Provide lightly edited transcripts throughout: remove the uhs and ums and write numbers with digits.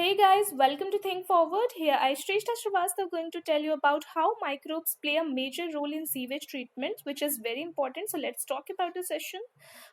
Hey guys, welcome to Think Forward. Here I, Shrestha Srivastava, going to tell you about how microbes play a major role in sewage treatment, which is very important. So let's talk about the session.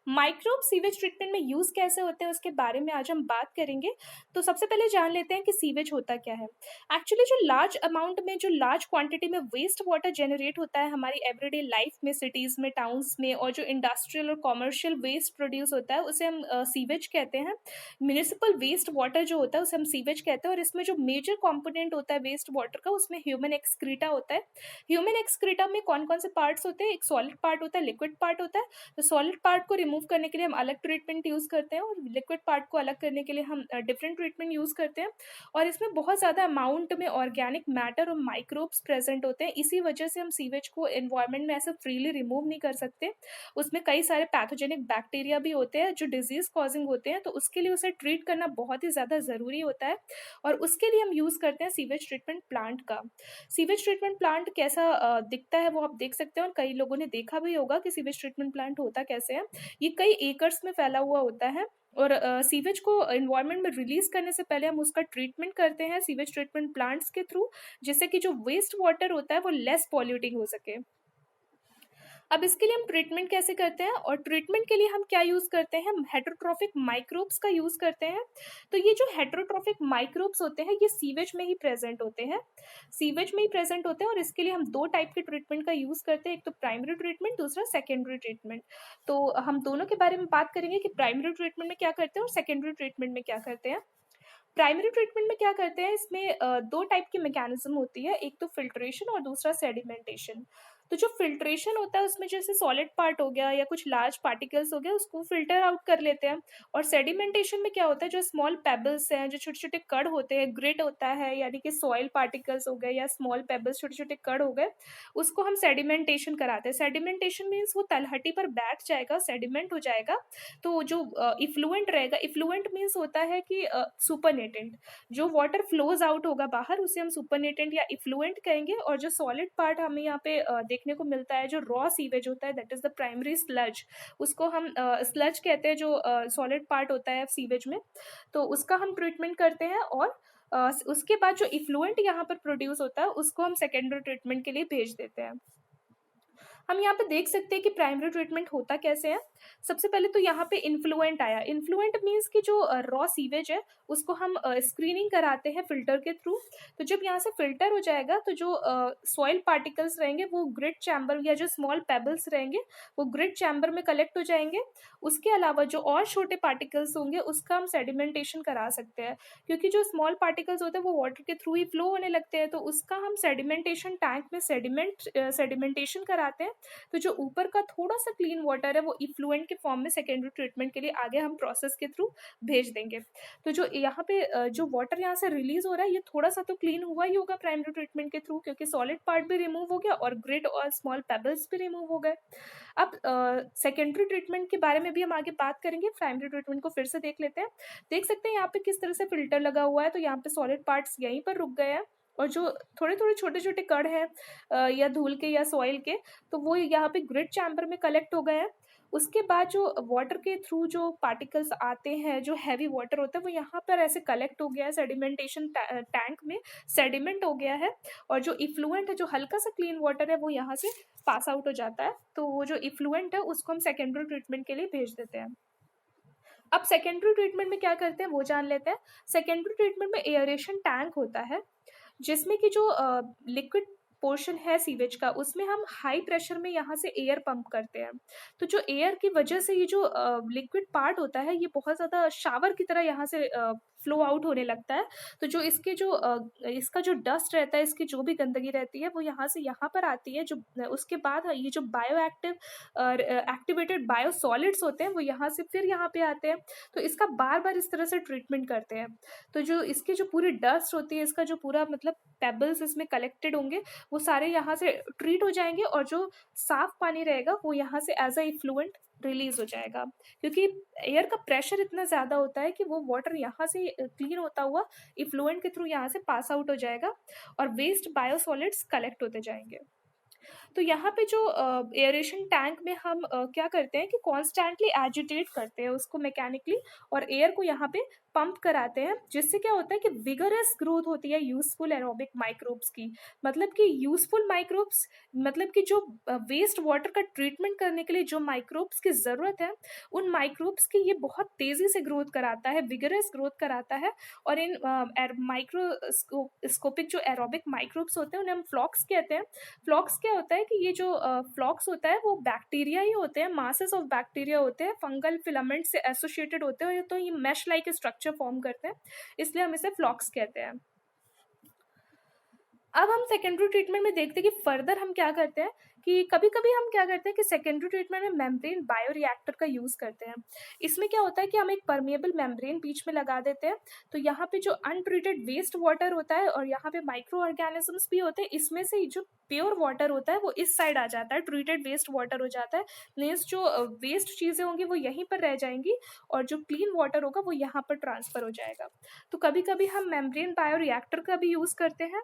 Microbe sewage treatment में use कैसे होते हैं उसके बारे में आज हम बात करेंगे। तो सबसे पहले जान लेते हैं कि सीवेज होता क्या है। एक्चुअली जो लार्ज अमाउंट में जो लार्ज क्वांटिटी में वेस्ट वाटर जनरेट होता है हमारी एवरीडे लाइफ में, सिटीज में, टाउन्स में, और जो इंडस्ट्रियल और कॉमर्शियल वेस्ट प्रोड्यूस होता है उसे हम सीवेज कहते हैं। म्यूनिसिपल वेस्ट वाटर जो होता है उसे हम सीवेज कहते हैं। और इसमें जो मेजर कॉम्पोनेंट होता है वेस्ट वाटर का, उसमें ह्यूमन एक्सक्रीटा होता है। ह्यूमन एक्सक्रीटा में कौन कौन से पार्ट्स होते हैं? एक सॉलिड पार्ट होता है, लिक्विड पार्ट होता है। तो सॉलिड पार्ट को रिमूव करने के लिए हम अलग ट्रीटमेंट यूज करते हैं, और लिक्विड पार्ट को अलग करने के लिए हम डिफरेंट ट्रीटमेंट यूज करते हैं। और इसमें बहुत ज़्यादा अमाउंट में ऑर्गेनिक मैटर और माइक्रोब्स प्रेजेंट होते हैं। इसी वजह से हम सीवेज को एनवायरनमेंट में ऐसे फ्रीली रिमूव नहीं कर सकते। उसमें कई सारे पैथोजेनिक बैक्टीरिया भी होते हैं जो डिजीज कॉजिंग होते हैं, तो उसके लिए उसे ट्रीट करना बहुत ही ज़्यादा ज़रूरी होता है। और उसके लिए हम यूज़ करते हैं सीवेज ट्रीटमेंट प्लांट का। सीवेज ट्रीटमेंट प्लांट कैसा दिखता है वो आप देख सकते हैं, और कई लोगों ने देखा भी होगा कि सीवेज ट्रीटमेंट प्लांट होता कैसे है। ये कई एकर्स में फैला हुआ होता है, और सीवेज को एनवायरनमेंट में रिलीज करने से पहले हम उसका ट्रीटमेंट करते हैं सीवेज ट्रीटमेंट प्लांट्स के थ्रू, जिससे कि जो वेस्ट वाटर होता है वो लेस पॉल्यूटिंग हो सके। अब इसके लिए हम ट्रीटमेंट कैसे करते हैं, और ट्रीटमेंट के लिए हम क्या यूज़ करते हैं? हम हेटरोट्रॉफिक माइक्रोब्स का यूज़ करते हैं। तो ये जो हेटरोट्रॉफिक माइक्रोब्स होते हैं ये सीवेज में ही प्रेजेंट होते हैं, सीवेज में ही प्रेजेंट होते हैं। और इसके लिए हम दो टाइप के ट्रीटमेंट का यूज़ करते हैं, एक तो प्राइमरी ट्रीटमेंट, दूसरा सेकेंडरी ट्रीटमेंट। तो हम दोनों के बारे में बात करेंगे कि प्राइमरी ट्रीटमेंट में क्या करते हैं और सेकेंडरी ट्रीटमेंट में क्या करते हैं। प्राइमरी ट्रीटमेंट में क्या करते हैं, इसमें दो टाइप की मैकेनिज्म होती है, एक तो फिल्ट्रेशन और दूसरा सेडिमेंटेशन। तो जो फिल्ट्रेशन होता है उसमें जैसे सॉलिड पार्ट हो गया या कुछ लार्ज पार्टिकल्स हो गए उसको फिल्टर आउट कर लेते हैं। और सेडिमेंटेशन में क्या होता है, जो स्मॉल पेबल्स हैं, जो छोटे छोटे कण होते हैं, ग्रिट होता है, यानी कि सॉइल पार्टिकल्स हो गए या स्मॉल पेबल्स, छोटे छोटे कण हो गए, उसको हम सेडिमेंटेशन कराते हैं। सेडिमेंटेशन मीन्स वो तलहटी पर बैठ जाएगा, सेडिमेंट हो जाएगा। तो जो इफ्लुएंट रहेगा, इफ्लुएंट मीन्स होता है कि सुपरनेटेंट, जो वाटर फ्लोज आउट होगा बाहर उसे हम सुपरनेटेंट या इफ्लुएंट कहेंगे। और जो सॉलिड पार्ट हमें यहाँ पे देखने को मिलता है, जो रॉ सीवेज होता है, that is the primary sludge, उसको हम स्लज कहते हैं, जो सॉलिड पार्ट होता है सीवेज में, तो उसका हम ट्रीटमेंट करते हैं। और उसके बाद जो इफ्लुएंट यहाँ पर प्रोड्यूस होता है उसको हम सेकेंडरी ट्रीटमेंट के लिए भेज देते हैं। हम यहाँ पे देख सकते हैं कि प्राइमरी ट्रीटमेंट होता कैसे है। सबसे पहले तो यहाँ पे इन्फ्लुएंट आया। इन्फ्लुएंट मीन्स कि जो रॉ सीवेज है उसको हम स्क्रीनिंग कराते हैं फिल्टर के थ्रू। तो जब यहाँ से फिल्टर हो जाएगा तो जो सॉइल पार्टिकल्स रहेंगे वो ग्रिड चैम्बर या जो स्मॉल पेबल्स रहेंगे वो ग्रिड चैम्बर में कलेक्ट हो जाएंगे। उसके अलावा जो और छोटे पार्टिकल्स होंगे उसका हम सेडिमेंटेशन करा सकते हैं, क्योंकि जो स्मॉल पार्टिकल्स होते हैं वो वाटर के थ्रू ही फ्लो होने लगते हैं, तो उसका हम सेडिमेंटेशन टैंक में सेडिमेंटेशन कराते हैं। तो जो ऊपर का थोड़ा सा क्लीन वाटर है वो इफ्लुएंट के फॉर्म में सेकेंडरी ट्रीटमेंट के लिए आगे हम प्रोसेस के थ्रू भेज देंगे। तो जो यहाँ पे जो वाटर यहाँ से रिलीज हो रहा है ये थोड़ा सा तो क्लीन हुआ ही होगा प्राइमरी ट्रीटमेंट के थ्रू, क्योंकि सॉलिड पार्ट भी रिमूव हो गया और ग्रिड और स्मॉल पेबल्स भी रिमूव हो गए। अब सेकेंडरी ट्रीटमेंट के बारे में भी हम आगे बात करेंगे। प्राइमरी ट्रीटमेंट को फिर से देख लेते हैं। देख सकते हैं यहाँ पे किस तरह से फिल्टर लगा हुआ है, तो यहाँ पे सॉलिड पार्ट्स यहीं पर रुक गए हैं, और जो थोड़े थोड़े छोटे छोटे कण हैं या धूल के या सॉइल के, तो वो यहाँ पे ग्रिड चैम्बर में कलेक्ट हो गए हैं। उसके बाद जो वाटर के थ्रू जो पार्टिकल्स आते हैं, जो हैवी वाटर होता है वो यहाँ पर ऐसे कलेक्ट हो गया है सेडिमेंटेशन टैंक में, सेडिमेंट हो गया है। और जो इफ्लुएंट है, जो हल्का सा क्लीन वाटर है, वो यहाँ से पास आउट हो जाता है। तो वो जो इफ्लुएंट है उसको हम सेकेंडरी ट्रीटमेंट के लिए भेज देते हैं। अब सेकेंडरी ट्रीटमेंट में क्या करते हैं वो जान लेते हैं। सेकेंडरी ट्रीटमेंट में एयरेशन टैंक होता है, जिसमें कि जो लिक्विड पोर्शन है सीवेज का उसमें हम हाई प्रेशर में यहाँ से एयर पंप करते हैं। तो जो एयर की वजह से ये जो लिक्विड पार्ट होता है ये बहुत ज़्यादा शावर की तरह यहाँ से फ्लो आउट होने लगता है। तो जो इसका जो डस्ट रहता है, इसकी जो भी गंदगी रहती है वो यहाँ से यहाँ पर आती है। जो उसके बाद ये जो bio active activated bio solids होते हैं वो यहाँ से फिर यहाँ पे आते हैं। तो इसका बार बार इस तरह से ट्रीटमेंट करते हैं। तो जो इसकी जो पूरी डस्ट होती है, इसका जो पूरा मतलब पेबल्स इसमें कलेक्टेड होंगे वो सारे यहाँ से ट्रीट हो जाएंगे, और जो साफ पानी रहेगा वो यहाँ से एज अ इफ्लुएंट रिलीज हो जाएगा, क्योंकि एयर का प्रेशर इतना ज़्यादा होता है कि वो वाटर यहाँ से क्लीन होता हुआ इफ्लुएंट के थ्रू यहाँ से पास आउट हो जाएगा और वेस्ट बायोसॉलिड्स कलेक्ट होते जाएंगे। तो यहाँ पे जो एयरेशन टैंक में हम क्या करते हैं कि कॉन्स्टेंटली एजिटेट करते हैं उसको मैकेनिकली, और एयर को यहाँ पे पंप कराते हैं, जिससे क्या होता है कि विगरस ग्रोथ होती है यूजफुल एरोबिक माइक्रोब्स की। मतलब कि यूजफुल माइक्रोब्स मतलब कि जो वेस्ट वाटर का ट्रीटमेंट करने के लिए जो माइक्रोब्स की ज़रूरत है, उन माइक्रोब्स की ये बहुत तेज़ी से ग्रोथ कराता है, विगरस ग्रोथ कराता है। और इन माइक्रोस्कोपिक जो एरोबिक माइक्रोब्स होते हैं उन्हें हम फ्लॉक्स कहते हैं। फ्लॉक्स क्या होता है कि ये जो फ्लॉक्स होता है वो बैक्टीरिया ही होते हैं, मासेस ऑफ बैक्टीरिया होते हैं, फंगल फिलामेंट से एसोसिएटेड होते हैं, तो ये मैश लाइक स्ट्रक्चर फॉर्म करते हैं, इसलिए हम इसे फ्लॉक्स कहते हैं। अब हम सेकेंडरी ट्रीटमेंट में देखते हैं कि फर्दर हम क्या करते हैं कि कभी कभी हम क्या करते हैं कि सेकेंडरी ट्रीटमेंट में मेम्ब्रेन बायोरिएक्टर का यूज़ करते हैं। इसमें क्या होता है कि हम एक परमेबल मेम्ब्रेन बीच में लगा देते हैं, तो यहाँ पे जो अनट्रीटेड वेस्ट वाटर होता है और यहाँ पे माइक्रो ऑर्गेनिजम्स भी होते हैं, इसमें से जो प्योर वाटर होता है वो इस साइड आ जाता है, ट्रीटेड वेस्ट वाटर हो जाता है। मीन्स जो वेस्ट चीज़ें होंगी वो यहीं पर रह जाएंगी और जो क्लीन वाटर होगा वो यहाँ पर ट्रांसफ़र हो जाएगा। तो कभी कभी हम मेम्ब्रेन बायोरिएक्टर का भी यूज़ करते हैं।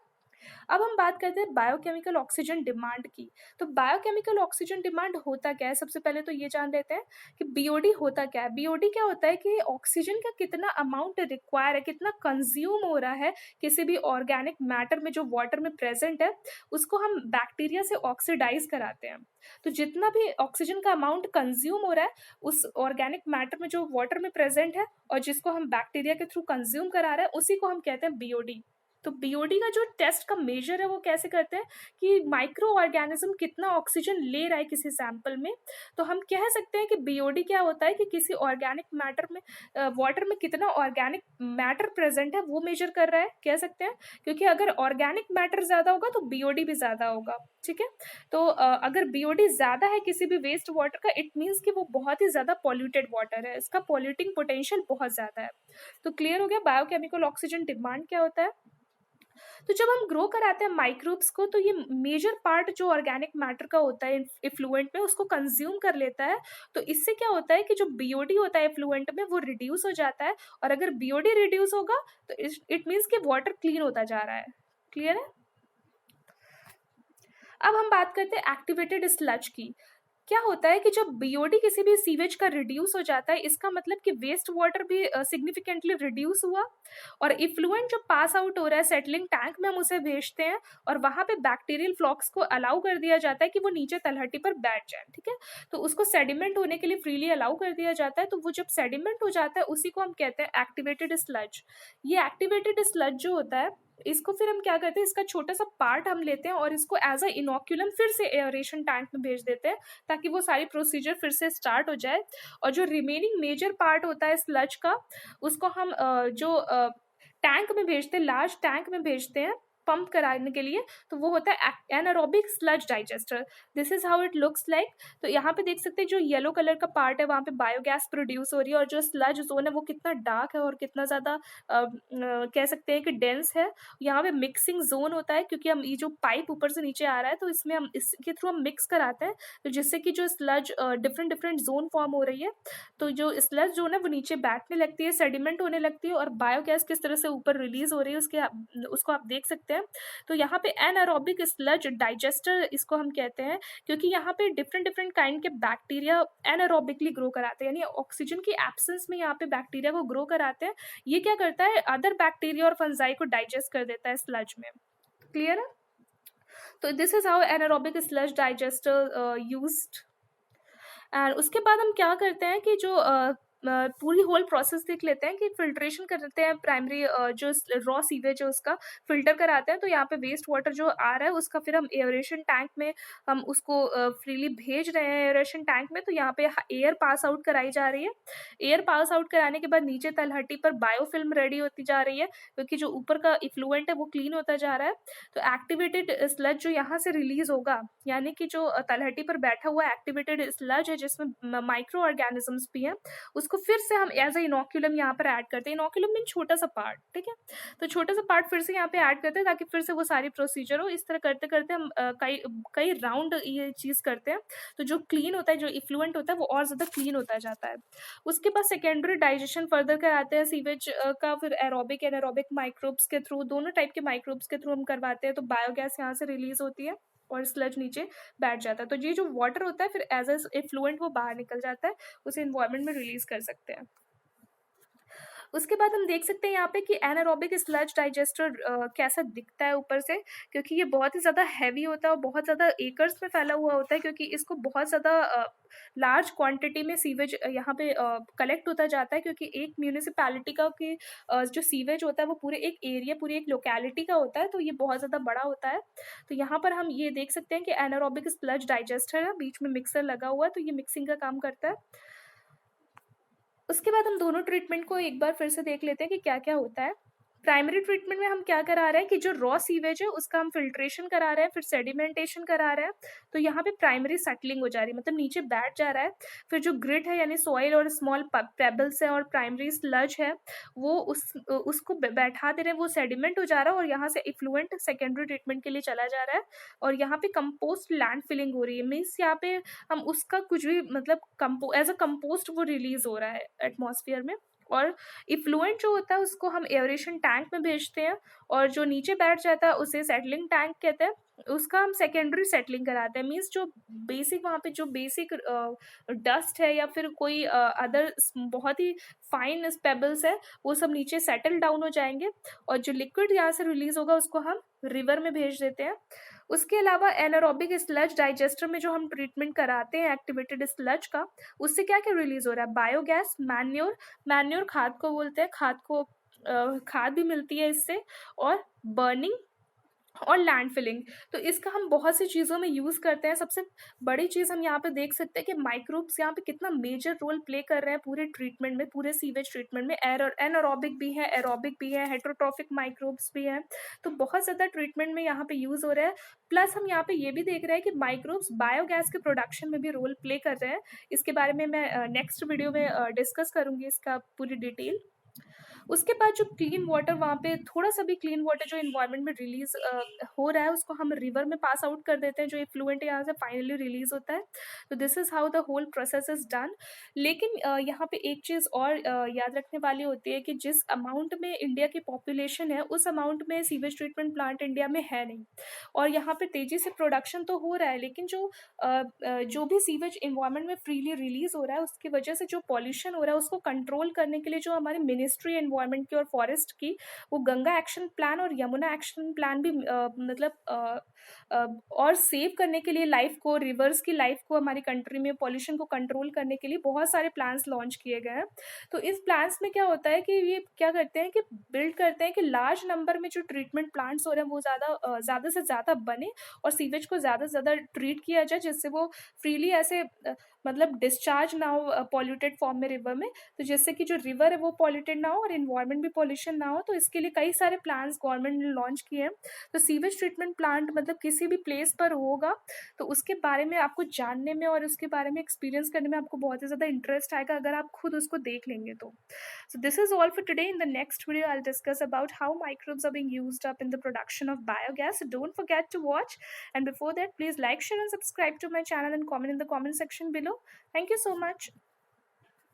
अब हम बात करते हैं बायोकेमिकल ऑक्सीजन डिमांड की। तो बायोकेमिकल ऑक्सीजन डिमांड होता क्या है, सबसे पहले तो ये जान लेते हैं कि बीओडी होता क्या है। बीओडी क्या होता है कि ऑक्सीजन का कितना अमाउंट रिक्वायर है, कितना कंज्यूम हो रहा है किसी भी ऑर्गेनिक मैटर में जो वाटर में प्रेजेंट है, उसको हम बैक्टीरिया से ऑक्सीडाइज कराते हैं। तो जितना भी ऑक्सीजन का अमाउंट कंज्यूम हो रहा है उस ऑर्गेनिक मैटर में जो वाटर में प्रेजेंट है और जिसको हम बैक्टीरिया के थ्रू कंज्यूम करा रहे हैं, उसी को हम कहते हैं बीओडी। तो बीओडी का जो टेस्ट का मेजर है वो कैसे करते हैं कि माइक्रो ऑर्गेनिज्म कितना ऑक्सीजन ले रहा है किसी सैंपल में। तो हम कह सकते हैं कि बीओडी क्या होता है कि किसी ऑर्गेनिक मैटर में वाटर में कितना ऑर्गेनिक मैटर प्रेजेंट है वो मेजर कर रहा है, कह सकते हैं। क्योंकि अगर ऑर्गेनिक मैटर ज़्यादा होगा तो बीओडी भी ज़्यादा होगा, ठीक है। तो अगर बीओडी ज़्यादा है किसी भी वेस्ट वाटर का, इट मीन्स कि वो बहुत ही ज़्यादा पॉल्यूटेड वाटर है, इसका पॉल्यूटिंग पोटेंशियल बहुत ज़्यादा है। तो क्लियर हो गया बायोकेमिकल ऑक्सीजन डिमांड क्या होता है। तो जब हम ग्रो कराते हैं माइक्रोब्स को, तो ये मेजर पार्ट जो ऑर्गेनिक मैटर का होता है इफ्लुएंट में उसको कंज्यूम कर लेता है। तो इससे क्या होता है कि जो बीओडी होता है इफ्लुएंट में वो रिड्यूस हो जाता है, और अगर बीओडी रिड्यूस होगा तो इट मीन्स कि वाटर क्लीन होता जा रहा है। क्लियर है। अब हम बात करते हैं एक्टिवेटेड स्लज की। क्या होता है कि जब बीओडी किसी भी सीवेज का रिड्यूस हो जाता है, इसका मतलब कि वेस्ट वाटर भी सिग्निफिकेंटली रिड्यूस हुआ, और इफ्लुएंट जो पास आउट हो रहा है सेटलिंग टैंक में हम उसे भेजते हैं, और वहां पे बैक्टीरियल फ्लॉक्स को अलाउ कर दिया जाता है कि वो नीचे तलहटी पर बैठ जाए, ठीक है। तो उसको सेडिमेंट होने के लिए फ्रीली अलाउ कर दिया जाता है। तो वो जब सेडिमेंट हो जाता है उसी को हम कहते हैं एक्टिवेटेड स्लज। ये एक्टिवेटेड स्लज जो होता है इसको फिर हम क्या करते हैं, इसका छोटा सा पार्ट हम लेते हैं और इसको एज अ इनोक्यूलम फिर से एयरेशन टैंक में भेज देते हैं, ताकि वो सारी प्रोसीजर फिर से स्टार्ट हो जाए। और जो रिमेनिंग मेजर पार्ट होता है स्लज का, उसको हम जो टैंक में भेजते हैं, लार्ज टैंक में भेजते हैं पंप कराने के लिए, तो वो होता है anaerobic sludge digester. This is how it looks like. तो यहाँ पे देख सकते हैं जो येलो कलर का पार्ट है वहाँ पे बायोगैस प्रोड्यूस हो रही है, और जो स्लज जोन है वो कितना डार्क है और कितना ज़्यादा कह सकते हैं कि डेंस है। यहाँ पे मिक्सिंग जोन होता है, क्योंकि हम ये जो पाइप ऊपर से नीचे आ रहा है तो इसमें हम इसके थ्रू हम मिक्स कराते हैं, तो जिससे कि जो sludge different different zone form हो रही है, तो जो स्लज जोन है वो नीचे बैठने लगती है, सेडिमेंट होने लगती है, और बायोगैस किस तरह से ऊपर रिलीज हो रही है उसको आप देख सकते हैं। तो यहाँ पे एनारोबिक स्लज डाइजेस्टर इसको हम कहते हैं, क्योंकि यहाँ पे डिफरेंट डिफरेंट काइंड के बैक्टीरिया एनारोबिकली ग्रो कराते हैं, यानी ऑक्सीजन की एब्सेंस में यहाँ पे बैक्टीरिया को ग्रो कराते हैं। ये क्या करता है, अदर बैक्टीरिया और फंजाई को डाइजेस्ट कर देता है स्लज में। क्लियर है। तो this is how anaerobic sludge digester used. And उसके बाद हम क्या करते हैं कि जो पूरी होल प्रोसेस देख लेते हैं कि फिल्ट्रेशन करते हैं प्राइमरी जो रॉ सीवेज है उसका फिल्टर कराते हैं। तो यहाँ पे वेस्ट वाटर जो आ रहा है उसका फिर हम एयरेशन टैंक में हम उसको फ्रीली भेज रहे हैं एयरेशन टैंक में। तो यहाँ पे एयर पास आउट कराई जा रही है। एयर पास आउट कराने के बाद नीचे तलहटी पर बायोफिल्म रेडी होती जा रही है, क्योंकि जो ऊपर का इफ्लुएंट है वो क्लीन होता जा रहा है। तो एक्टिवेटेड स्लज जो यहाँ से रिलीज होगा, यानी कि जो तलहटी पर बैठा हुआ एक्टिवेटेड स्लज है जिसमें माइक्रो ऑर्गेनिजम्स भी हैं, उसको फिर से हम एज अ इनोक्यूलम यहाँ पर ऐड करते हैं। इनोक्यूलम मीन छोटा सा पार्ट, ठीक है। तो छोटा सा पार्ट फिर से यहाँ पे ऐड करते हैं ताकि फिर से वो सारी प्रोसीजर हो। इस तरह करते करते हम कई राउंड ये चीज़ करते हैं। तो जो क्लीन होता है, जो इफ्लुएंट होता है वो और ज़्यादा क्लीन होता जाता है। उसके बाद सेकेंडरी डाइजेशन फर्दर कराते हैं सीवेज का, फिर एरोबिक एनारोबिक माइक्रोब्स के थ्रू, दोनों टाइप के माइक्रोब्स के थ्रू हम करवाते हैं। तो बायोगैस यहाँ से रिलीज होती है। और स्लज नीचे बैठ जाता है। तो ये जो वाटर होता है फिर एज ए फ्लुएंट वो बाहर निकल जाता है, उसे इन्वायरमेंट में रिलीज कर सकते हैं। उसके बाद हम देख सकते हैं यहाँ पे कि एनारोबिक स्लज डाइजेस्टर कैसा दिखता है ऊपर से, क्योंकि ये बहुत ही ज़्यादा हैवी होता है और बहुत ज़्यादा एकर्स में फैला हुआ होता है, क्योंकि इसको बहुत ज़्यादा लार्ज क्वांटिटी में सीवेज यहाँ पे कलेक्ट होता जाता है, क्योंकि एक म्यूनिसिपैलिटी का कि जो सीवेज होता है वो पूरे एक एरिया, पूरी एक लोकेलिटी का होता है, तो ये बहुत ज़्यादा बड़ा होता है। तो यहाँ पर हम ये देख सकते हैं कि एनारोबिक स्लज डाइजेस्टर है, बीच में मिक्सर लगा हुआ है, तो ये मिक्सिंग का काम करता है। उसके बाद हम दोनों ट्रीटमेंट को एक बार फिर से देख लेते हैं कि क्या क्या होता है। प्राइमरी ट्रीटमेंट में हम क्या करा रहे हैं कि जो रॉ सीवेज है उसका हम फिल्ट्रेशन करा रहे हैं, फिर सेडिमेंटेशन करा रहे हैं। तो यहाँ पे प्राइमरी सेटलिंग हो जा रही है, मतलब नीचे बैठ जा रहा है। फिर जो ग्रिट है यानी सॉइल और स्मॉल पेबल्स है और प्राइमरी स्लज है वो उसको बैठा दे रहे हैं, वो सेडिमेंट हो जा रहा है और यहाँ से इफ्लुएंट सेकेंडरी ट्रीटमेंट के लिए चला जा रहा है। और यहाँ पे कंपोस्ट लैंड फिलिंग हो रही है, मीन्स यहाँ पे हम उसका कुछ भी मतलब एज अ कंपोस्ट वो रिलीज हो रहा है एटमॉस्फेयर में। और इफ्लुएंट जो होता है उसको हम एयरेशन टैंक में भेजते हैं, और जो नीचे बैठ जाता है उसे सेटलिंग टैंक कहते हैं, उसका हम सेकेंडरी सेटलिंग कराते हैं। मीन्स जो बेसिक वहाँ पे जो बेसिक डस्ट है या फिर कोई अदर बहुत ही फाइन पेबल्स है वो सब नीचे सेटल डाउन हो जाएंगे, और जो लिक्विड यहाँ से रिलीज होगा उसको हम रिवर में भेज देते हैं। उसके अलावा एनारोबिक स्लज डाइजेस्टर में जो हम ट्रीटमेंट कराते हैं एक्टिवेटेड स्लज का, उससे क्या क्या रिलीज हो रहा है, बायोगैस, मैन्योर, मैन्योर खाद को बोलते हैं, खाद को खाद भी मिलती है इससे, और बर्निंग और लैंड फिलिंग। तो इसका हम बहुत सी चीज़ों में यूज़ करते हैं। सबसे बड़ी चीज़ हम यहाँ पे देख सकते हैं कि माइक्रोब्स यहाँ पे कितना मेजर रोल प्ले कर रहे हैं पूरे ट्रीटमेंट में, पूरे सीवेज ट्रीटमेंट में। एनारोबिक भी है, एरोबिक भी है, हेट्रोट्रॉफिक माइक्रोब्स भी हैं, तो बहुत ज़्यादा ट्रीटमेंट में यहाँ पे यूज़ हो रहा है। प्लस हम यहाँ पे ये भी देख रहे हैं कि माइक्रोब्स बायोगैस के प्रोडक्शन में भी रोल प्ले कर रहे हैं। इसके बारे में मैं नेक्स्ट वीडियो में डिस्कस करूँगी इसका पूरी डिटेल। उसके बाद जो क्लीन वाटर वहाँ पे थोड़ा सा भी क्लीन वाटर जो इन्वायरमेंट में रिलीज हो रहा है उसको हम रिवर में पास आउट कर देते हैं, जो इफ्लुएंट यहाँ से फाइनली रिलीज होता है। तो this is how the whole process is done. लेकिन यहाँ पे एक चीज़ और याद रखने वाली होती है कि जिस अमाउंट में इंडिया की पॉपुलेशन है उस अमाउंट में सीवेज ट्रीटमेंट प्लांट इंडिया में है नहीं, और यहाँ पे तेजी से प्रोडक्शन तो हो रहा है, लेकिन जो भी सीवेज इन्वायरमेंट में फ्रीली रिलीज हो रहा है उसकी वजह से जो पॉल्यूशन हो रहा है उसको कंट्रोल करने के लिए जो हमारी मिनिस्ट्री एनवायरनमेंट की और फॉरेस्ट की, वो गंगा एक्शन प्लान और यमुना एक्शन प्लान भी और सेव करने के लिए लाइफ को, रिवर्स की लाइफ को, हमारी कंट्री में पॉल्यूशन को कंट्रोल करने के लिए बहुत सारे प्लान्स लॉन्च किए गए हैं। तो इस प्लान्स में क्या होता है कि ये क्या करते हैं कि बिल्ड करते हैं कि लार्ज नंबर में जो ट्रीटमेंट प्लांट्स हो रहे हैं वो ज़्यादा से ज़्यादा बने और सीवेज को ज़्यादा से ज़्यादा ट्रीट किया जाए, जिससे वो फ्रीली ऐसे मतलब डिस्चार्ज ना हो पॉल्यूटेड फॉर्म में रिवर में, तो जिससे कि जो रिवर है वो पॉल्यूटेड ना हो और इन्वायरमेंट भी पॉल्यूशन ना हो। तो इसके लिए कई सारे प्लान्स गवर्नमेंट ने लॉन्च किए हैं। तो सीवेज ट्रीटमेंट प्लांट मतलब किसी भी प्लेस पर होगा तो उसके बारे में आपको जानने में और उसके बारे में एक्सपीरियंस करने में आपको बहुत ही ज़्यादा इंटरेस्ट आएगा अगर आप खुद उसको देख लेंगे तो। So this is all for today. In the next video, I'll discuss about how microbes are being used up in the production of biogas. So don't forget to watch. And before that, please like, share, and subscribe to my channel and comment in the comment section below. Thank you so much.